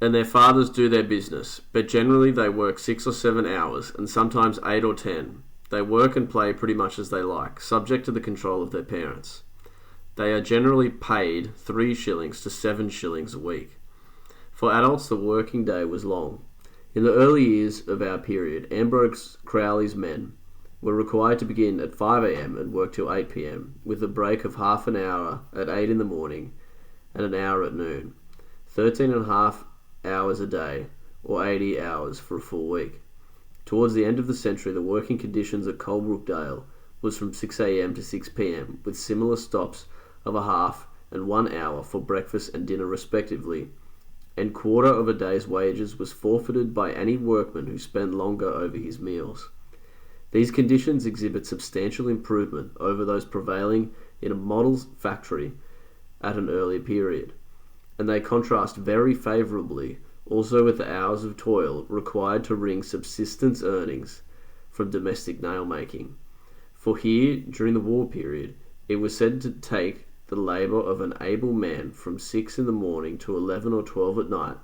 and their fathers do their business, but generally they work 6 or 7 hours, and sometimes 8 or 10. They work and play pretty much as they like, subject to the control of their parents. They are generally paid 3 shillings to 7 shillings a week. For adults, the working day was long. In the early years of our period, Ambrose Crowley's men were required to begin at 5 a.m. and work till 8 p.m, with a break of half an hour at 8 in the morning and an hour at noon. 13.5 hours a day, or 80 hours for a full week. Towards the end of the century, the working conditions at Colebrookdale was from 6 a.m. to 6 p.m, with similar stops of a half and 1 hour for breakfast and dinner respectively, and quarter of a day's wages was forfeited by any workman who spent longer over his meals. These conditions exhibit substantial improvement over those prevailing in a model factory at an earlier period, and they contrast very favourably also with the hours of toil required to wring subsistence earnings from domestic nail-making. For here, during the war period, it was said to take the labour of an able man from 6 in the morning to 11 or 12 at night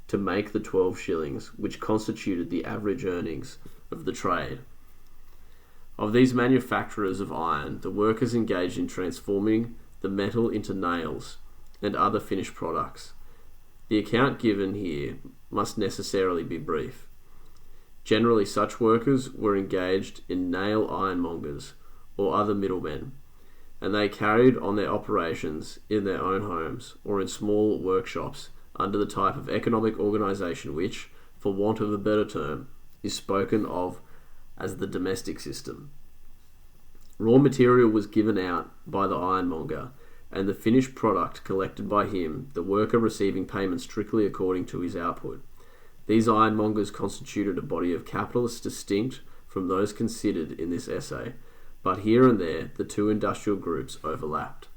to make the 12 shillings, which constituted the average earnings of the trade. Of these manufacturers of iron, the workers engaged in transforming the metal into nails and other finished products. The account given here must necessarily be brief. Generally, such workers were engaged in nail ironmongers or other middlemen, and they carried on their operations in their own homes or in small workshops under the type of economic organisation which, for want of a better term, is spoken of as the domestic system. Raw material was given out by the ironmonger, and the finished product collected by him, the worker receiving payment strictly according to his output. These ironmongers constituted a body of capitalists distinct from those considered in this essay, but here and there the two industrial groups overlapped.